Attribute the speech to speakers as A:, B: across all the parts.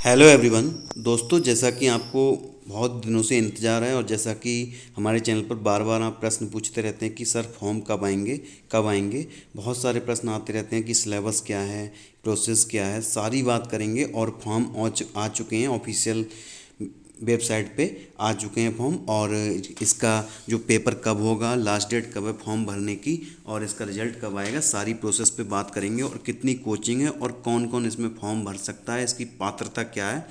A: Hello everyone. दोस्तों, जैसा कि आपको बहुत दिनों से इंतज़ार है और जैसा कि हमारे चैनल पर बार बार आप प्रश्न पूछते रहते हैं कि सर फॉर्म कब आएंगे। बहुत सारे प्रश्न आते रहते हैं कि सिलेबस क्या है, प्रोसेस क्या है, सारी बात करेंगे। और फॉर्म आ चुके हैं ऑफिशियल वेबसाइट पे, आ चुके हैं फॉर्म। और इसका जो पेपर कब होगा, लास्ट डेट कब है फॉर्म भरने की, और इसका रिजल्ट कब आएगा, सारी प्रोसेस पे बात करेंगे। और कितनी कोचिंग है और कौन कौन इसमें फॉर्म भर सकता है, इसकी पात्रता क्या है।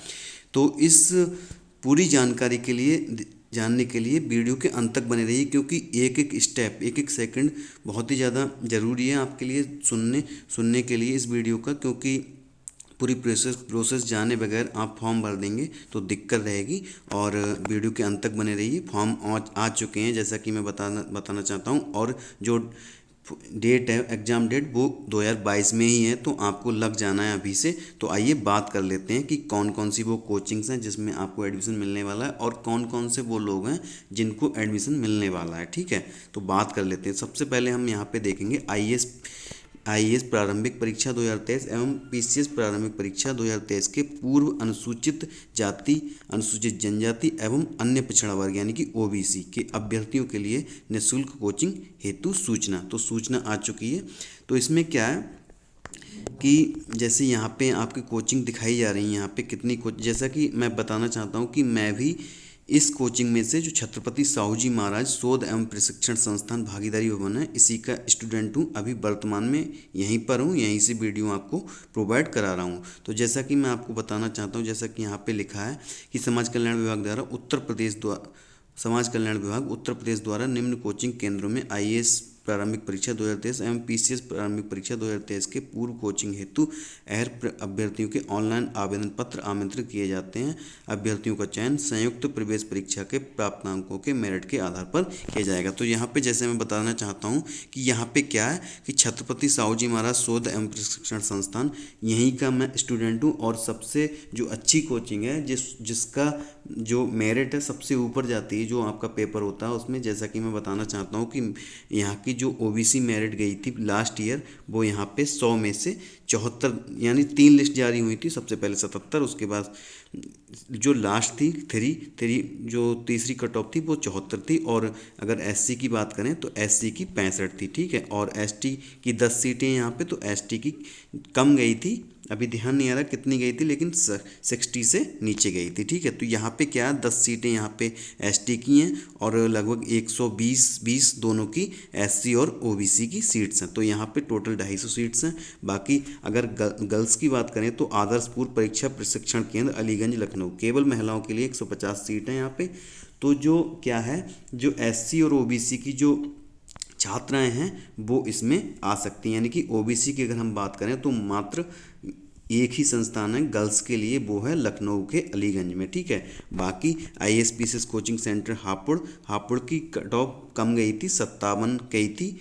A: तो इस पूरी जानकारी के लिए, जानने के लिए वीडियो के अंत तक बने रहिए, क्योंकि एक एक स्टेप, एक एक सेकंड बहुत ही ज़्यादा ज़रूरी है आपके लिए सुनने सुनने के लिए इस वीडियो का। क्योंकि पूरी प्रोसेस जाने बगैर आप फॉर्म भर देंगे तो दिक्कत रहेगी। और वीडियो के अंत तक बने रहिए। फॉर्म आ चुके हैं जैसा कि मैं बताना चाहता हूँ। और जो डेट है, एग्ज़ाम डेट, वो 2022 में ही है, तो आपको लग जाना है अभी से। तो आइए बात कर लेते हैं कि कौन कौन सी वो कोचिंग्स हैं जिसमें आपको एडमिशन मिलने वाला है, और कौन कौन से वो लोग हैं जिनको एडमिशन मिलने वाला है। ठीक है, तो बात कर लेते हैं। सबसे पहले हम यहाँ पे देखेंगे आईएएस प्रारंभिक परीक्षा 2023 एवं पीसीएस प्रारंभिक परीक्षा 2023 के पूर्व अनुसूचित जाति, अनुसूचित जनजाति एवं अन्य पिछड़ा वर्ग यानी कि ओबीसी के अभ्यर्थियों के लिए निःशुल्क कोचिंग हेतु सूचना। तो सूचना आ चुकी है। तो इसमें क्या है कि जैसे यहाँ पे आपकी कोचिंग दिखाई जा रही है, यहाँ पे कितनी जैसा कि मैं बताना चाहता हूँ कि मैं भी इस कोचिंग में से, जो छत्रपति साहू जी महाराज शोध एवं प्रशिक्षण संस्थान भागीदारी भवन है, इसी का स्टूडेंट हूँ। अभी वर्तमान में यहीं पर हूँ, यहीं से वीडियो आपको प्रोवाइड करा रहा हूँ। तो जैसा कि मैं आपको बताना चाहता हूँ, जैसा कि यहाँ पे लिखा है कि समाज कल्याण विभाग उत्तर प्रदेश द्वारा निम्न कोचिंग केंद्रों में आईएएस प्रारंभिक परीक्षा 2023 एवं पीसीएस प्रारंभिक परीक्षा 2023 के पूर्व कोचिंग हेतु अभ्यर्थियों के ऑनलाइन आवेदन पत्र आमंत्रित किए जाते हैं। अभ्यर्थियों का चयन संयुक्त प्रवेश परीक्षा के प्राप्तांकों के मेरिट के आधार पर किया जाएगा। तो यहाँ पे जैसे मैं बताना चाहता हूँ कि यहाँ पे क्या है कि छत्रपति साहू जी महाराज शोध एवं प्रशिक्षण संस्थान, यहीं का मैं स्टूडेंट हूँ। और सबसे जो अच्छी कोचिंग है, जिसका जो मेरिट है सबसे ऊपर जाती है, जो आपका पेपर होता है उसमें, जैसा कि मैं बताना चाहता हूँ कि यहाँ की जो ओबीसी मेरिट गई थी लास्ट ईयर, वो यहाँ पे 100 में से 74, यानी 3 लिस्ट जारी हुई थी। सबसे पहले 77, उसके बाद जो लास्ट थी थ्री थ्री जो तीसरी कट ऑफ थी वो 74 थी। और अगर एससी की बात करें तो एससी की 65 थी। ठीक है, और एसटी की 10 सीटें यहाँ पे, तो एसटी की कम गई थी, अभी ध्यान नहीं आ रहा कितनी गई थी, लेकिन 60 से नीचे गई थी। ठीक है, तो यहाँ पे क्या, 10 सीटें यहाँ पे एसटी की हैं और लगभग 120 दोनों की एससी और ओबीसी की सीट्स हैं। तो यहाँ पे टोटल 250 सीट्स हैं। बाकी अगर गर्ल्स की बात करें तो आदर्श पूर्व परीक्षा प्रशिक्षण केंद्र अलीगंज लखनऊ, केवल महिलाओं के लिए 150 सीट हैं यहाँ पे। तो जो क्या है, जो एससी और ओबीसी की जो छात्राएं हैं वो इसमें आ सकती हैं। यानी कि ओबीसी की अगर हम बात करें तो मात्र एक ही संस्थान है गर्ल्स के लिए, वो है लखनऊ के अलीगंज में। ठीक है, बाकी आईएएस कोचिंग सेंटर हापुड़ की कट ऑफ कम गई थी, 57 गई थी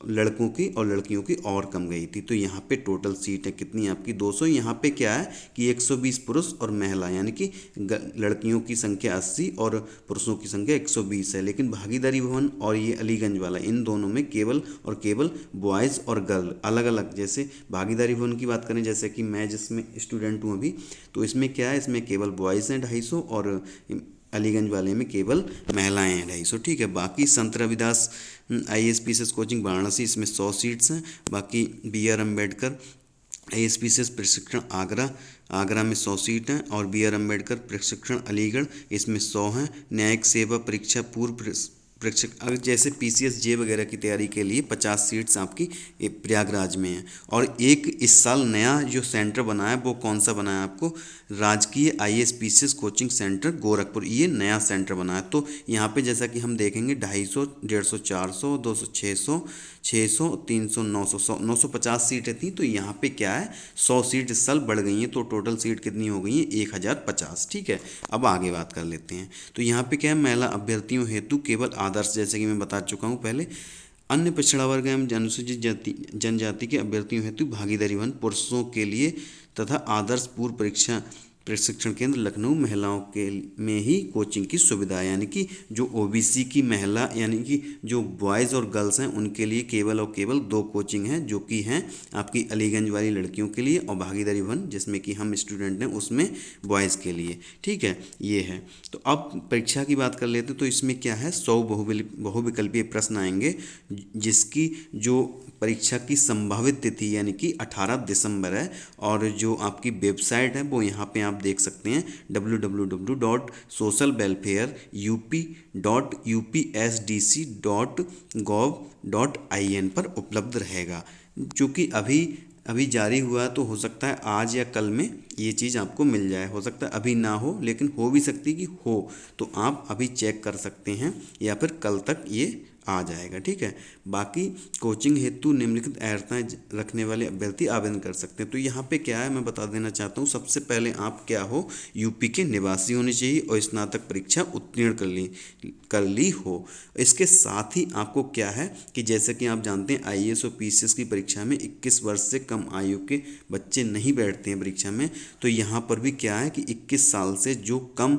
A: लड़कों की, और लड़कियों की और कम गई थी। तो यहाँ पे टोटल सीट है कितनी आपकी, 200। यहाँ पे क्या है कि 120 पुरुष और महिला, यानी कि लड़कियों की संख्या 80 और पुरुषों की संख्या 120 है। लेकिन भागीदारी भवन और ये अलीगंज वाला, इन दोनों में केवल और केवल बॉयज़ और गर्ल अलग अलग। जैसे भागीदारी भवन की बात करें, जैसे कि मैं जिसमें स्टूडेंट हूँ अभी, तो इसमें क्या है, इसमें केवल बॉयज़ हैं 250, और अलीगंज वाले में केवल महिलाएं हैं 250। ठीक है, बाकी संत Ravidas IAS PCS coaching Varanasi, इसमें 100 सीट्स हैं। बाकी बीआर अम्बेडकर आईएएस पीसीएस प्रशिक्षण आगरा में 100 सीट हैं। और बीआर अम्बेडकर प्रशिक्षण अलीगढ़, इसमें 100 हैं। न्यायिक सेवा परीक्षा पूर्व प्रशिक्षक, अगर जैसे पीसीएस जे वगैरह की तैयारी के लिए 50 सीट्स आपकी प्रयागराज में हैं। और एक इस साल नया जो सेंटर बना है, वो कौन सा बना है आपको, राजकीय IAS PCS coaching centre Gorakhpur, ये नया सेंटर बना है। तो यहाँ पे जैसा कि हम देखेंगे 250, 150, 400, 200, 600, 600, 300, 900, 950 सीटें थी। तो यहाँ पे क्या है, 100 सीट इस साल बढ़ गई हैं, तो टोटल सीट कितनी हो गई है, 1050। ठीक है, अब आगे बात कर लेते हैं। तो यहाँ पे क्या है, महिला अभ्यर्थियों हेतु केवल आदर्श, जैसे कि मैं बता चुका हूँ पहले, अन्य पिछड़ा वर्ग एवं अनुसूचित जनजाति के अभ्यर्थियों हेतु भागीदारी भवन पुरुषों के लिए, तथा आदर्श पूर्व परीक्षा प्रशिक्षण केंद्र लखनऊ महिलाओं के में ही कोचिंग की सुविधा है, यानी कि जो ओबीसी की महिला यानी कि जो बॉयज़ और गर्ल्स हैं उनके लिए केवल और केवल 2 कोचिंग हैं, जो कि हैं आपकी अलीगंज वाली लड़कियों के लिए और भागीदारी वन जिसमें कि हम स्टूडेंट हैं उसमें बॉयज़ के लिए। ठीक है, ये है। तो अब परीक्षा की बात कर लेते हैं। तो इसमें क्या है, 100 बहुविकल्पीय प्रश्न आएंगे, जिसकी जो परीक्षा की संभावित तिथि यानी कि 18 दिसंबर है। और जो आपकी वेबसाइट है वो यहाँ पे आप देख सकते हैं www.socialwelfare.upsdc.gov.in पर उपलब्ध रहेगा, जो कि अभी जारी हुआ। तो हो सकता है आज या कल में ये चीज़ आपको मिल जाए, हो सकता है अभी ना हो, लेकिन हो भी सकती है कि हो। तो आप अभी चेक कर सकते हैं या फिर कल तक ये आ जाएगा। ठीक है, बाकी कोचिंग हेतु निम्नलिखित अर्हताएं रखने वाले अभ्यर्थी आवेदन कर सकते हैं। तो यहाँ पे क्या है मैं बता देना चाहता हूँ। सबसे पहले आप क्या हो, यूपी के निवासी होने चाहिए और स्नातक परीक्षा उत्तीर्ण कर ली हो। इसके साथ ही आपको क्या है कि जैसे कि आप जानते हैं आईएएस और पीसीएस की परीक्षा में 21 वर्ष से कम आयु के बच्चे नहीं बैठते हैं परीक्षा में। तो यहाँ पर भी क्या है कि 21 साल से जो कम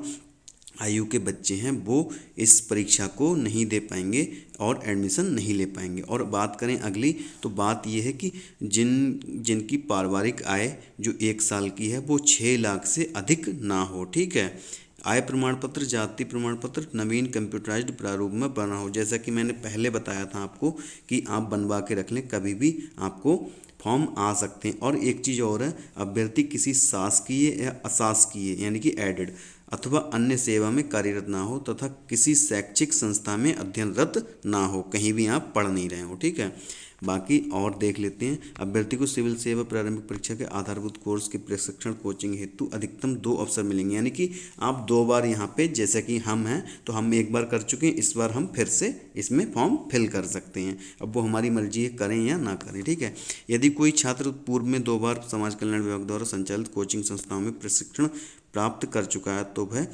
A: आयु के बच्चे हैं वो इस परीक्षा को नहीं दे पाएंगे और एडमिशन नहीं ले पाएंगे। और बात करें अगली, तो बात यह है कि जिनकी पारिवारिक आय जो 1 साल की है वो 6 लाख से अधिक ना हो। ठीक है, आय प्रमाण पत्र, जाति प्रमाण पत्र नवीन कंप्यूटराइज्ड प्रारूप में बना हो। जैसा कि मैंने पहले बताया था आपको कि आप बनवा के रख लें, कभी भी आपको फॉर्म आ सकते हैं। और एक चीज़ और है, अभ्यर्थी किसी शासकीय या अशासकीय यानी कि एडेड अथवा अन्य सेवा में कार्यरत ना हो तथा किसी शैक्षिक संस्था में अध्ययनरत ना हो, कहीं भी आप पढ़ नहीं रहे हो। ठीक है, बाकी और देख लेते हैं। अभ्यर्थी को सिविल सेवा प्रारंभिक परीक्षा के आधारभूत कोर्स के प्रशिक्षण कोचिंग हेतु अधिकतम 2 अवसर मिलेंगे, यानी कि आप 2 बार यहाँ पे, जैसे कि हम हैं तो हम 1 बार कर चुके हैं, इस बार हम फिर से इसमें फॉर्म फिल कर सकते हैं। अब वो हमारी मर्जी है करें या ना करें। ठीक है, यदि कोई छात्र पूर्व में 2 बार समाज कल्याण विभाग द्वारा संचालित कोचिंग संस्थाओं में प्रशिक्षण प्राप्त कर चुका है तो वह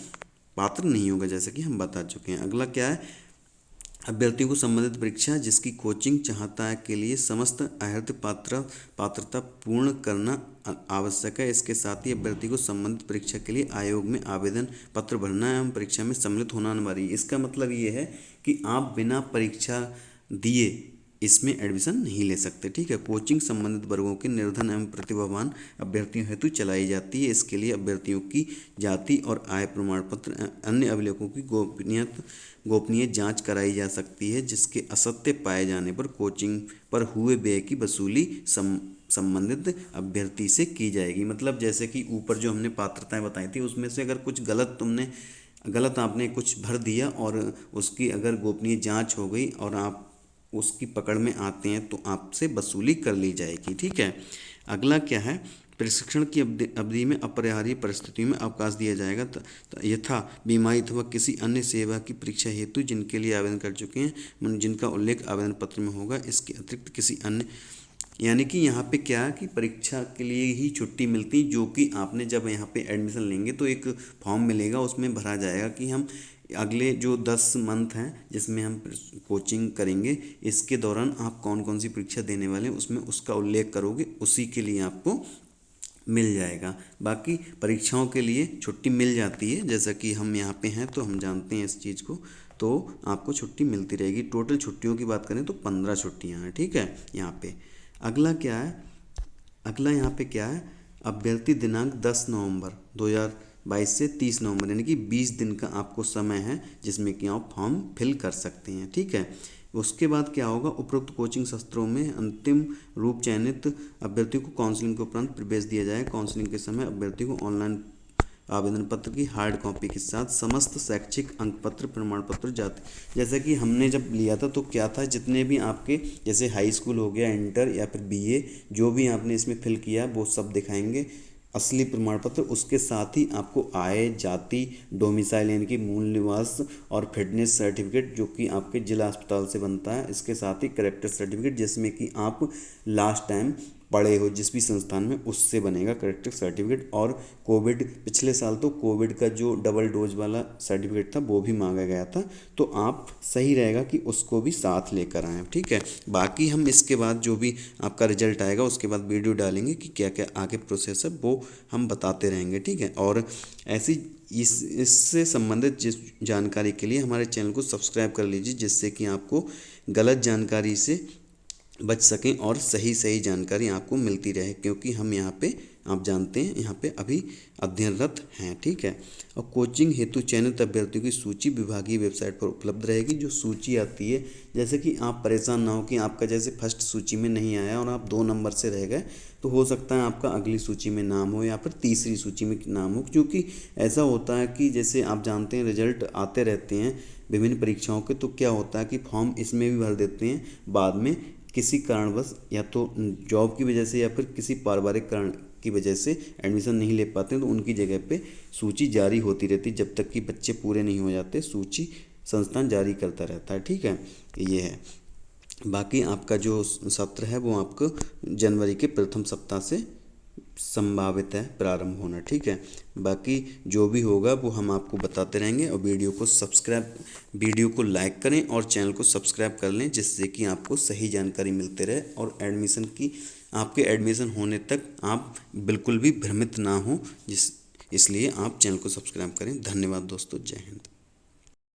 A: पात्र नहीं होगा, जैसे कि हम बता चुके हैं। अगला क्या है, अभ्यर्थियों को संबंधित परीक्षा जिसकी कोचिंग चाहता है के लिए समस्त अर्हता पात्रता पूर्ण करना आवश्यक है। इसके साथ ही अभ्यर्थी को संबंधित परीक्षा के लिए आयोग में आवेदन पत्र भरना एवं परीक्षा में सम्मिलित होना अनिवार्य है। इसका मतलब ये है कि आप बिना परीक्षा दिए इसमें एडमिशन नहीं ले सकते। ठीक है, कोचिंग संबंधित वर्गों के निर्धन एवं प्रतिभावान अभ्यर्थियों हेतु चलाई जाती है। इसके लिए अभ्यर्थियों की जाति और आय प्रमाण पत्र अन्य अभिलेखों की गोपनीय जांच कराई जा सकती है, जिसके असत्य पाए जाने पर कोचिंग पर हुए व्यय की वसूली संबंधित अभ्यर्थी से की जाएगी। मतलब जैसे कि ऊपर जो हमने पात्रताएं बताई थी उसमें से अगर कुछ गलत आपने कुछ भर दिया और उसकी अगर गोपनीय जांच हो गई और आप उसकी पकड़ में आते हैं तो आपसे वसूली कर ली जाएगी। ठीक है, अगला क्या है, प्रशिक्षण की अवधि में अपरिहार्य परिस्थितियों में अवकाश दिया जाएगा यथा बीमारी अथवा किसी अन्य सेवा की परीक्षा हेतु जिनके लिए आवेदन कर चुके हैं जिनका उल्लेख आवेदन पत्र में होगा। इसके अतिरिक्त किसी अन्य, यानी कि यहाँ पे क्या है कि परीक्षा के लिए ही छुट्टी मिलती, जो कि आपने जब यहाँ पे एडमिशन लेंगे तो एक फॉर्म मिलेगा, उसमें भरा जाएगा कि हम अगले जो 10 मंथ हैं जिसमें हम कोचिंग करेंगे इसके दौरान आप कौन कौन सी परीक्षा देने वाले हैं उसमें उसका उल्लेख करोगे, उसी के लिए आपको मिल जाएगा। बाकी परीक्षाओं के लिए छुट्टी मिल जाती है, जैसा कि हम यहाँ पे हैं तो हम जानते हैं इस चीज़ को, तो आपको छुट्टी मिलती रहेगी। टोटल छुट्टियों की बात करें तो 15 छुट्टियाँ हैं। ठीक है, यहाँ पे अगला क्या है, अगला यहाँ पे क्या है, अभ्यर्थी दिनांक 10 नवंबर 2022 से 30 नवंबर यानी कि 20 दिन का आपको समय है जिसमें कि आप फॉर्म फिल कर सकते हैं। ठीक है, उसके बाद क्या होगा, उपरोक्त कोचिंग सत्रों में अंतिम रूप चयनित अभ्यर्थियों को काउंसलिंग के उपरांत प्रवेश दिया जाए। काउंसलिंग के समय अभ्यर्थी को ऑनलाइन आवेदन पत्र की हार्ड कॉपी के साथ समस्त शैक्षिक अंक पत्र प्रमाण पत्र जाते, जैसे कि हमने जब लिया था तो क्या था, जितने भी आपके जैसे हाई स्कूल हो गया, इंटर या फिर बीए, जो भी आपने इसमें फिल किया वो सब दिखाएंगे असली प्रमाण पत्र। उसके साथ ही आपको आय, जाति, डोमिसाइल यानी कि मूल निवास और फिटनेस सर्टिफिकेट जो कि आपके जिला अस्पताल से बनता है, इसके साथ ही करेक्टर सर्टिफिकेट जिसमें कि आप लास्ट टाइम पढ़े हो जिस भी संस्थान में, उससे बनेगा करेक्टिव सर्टिफिकेट। और कोविड, पिछले साल तो कोविड का जो डबल डोज वाला सर्टिफिकेट था वो भी मांगा गया था, तो आप सही रहेगा कि उसको भी साथ लेकर आएँ, ठीक है। बाकी हम इसके बाद जो भी आपका रिजल्ट आएगा उसके बाद वीडियो डालेंगे कि क्या क्या आगे प्रोसेस है, वो हम बताते रहेंगे, ठीक है। और ऐसी इससे संबंधित जिस जानकारी के लिए हमारे चैनल को सब्सक्राइब कर लीजिए, जिससे कि आपको गलत जानकारी से बच सकें और सही सही जानकारी आपको मिलती रहे, क्योंकि हम यहाँ पे, आप जानते हैं, यहाँ पे अभी अध्ययनरत हैं, ठीक है। और कोचिंग हेतु चयनित अभ्यर्थियों की सूची विभागीय वेबसाइट पर उपलब्ध रहेगी। जो सूची आती है, जैसे कि आप परेशान ना हो कि आपका जैसे फर्स्ट सूची में नहीं आया और आप 2 नंबर से रह गए, तो हो सकता है आपका अगली सूची में नाम हो या फिर तीसरी सूची में नाम हो, क्योंकि ऐसा होता है कि जैसे आप जानते हैं रिजल्ट आते रहते हैं विभिन्न परीक्षाओं के, तो क्या होता है कि फॉर्म इसमें भी भर देते हैं, बाद में किसी कारणवश या तो जॉब की वजह से या फिर किसी पारिवारिक कारण की वजह से एडमिशन नहीं ले पाते हैं, तो उनकी जगह पे सूची जारी होती रहती, जब तक कि बच्चे पूरे नहीं हो जाते सूची संस्थान जारी करता रहता है, ठीक है। ये है। बाकी आपका जो सत्र है वो आपको जनवरी के प्रथम सप्ताह से संभावित है प्रारंभ होना, ठीक है। बाकी जो भी होगा वो हम आपको बताते रहेंगे। और वीडियो को लाइक करें और चैनल को सब्सक्राइब कर लें, जिससे कि आपको सही जानकारी मिलते रहे और आपके एडमिशन होने तक आप बिल्कुल भी भ्रमित ना हो, इसलिए आप चैनल को सब्सक्राइब करें। धन्यवाद दोस्तों, जय हिंद।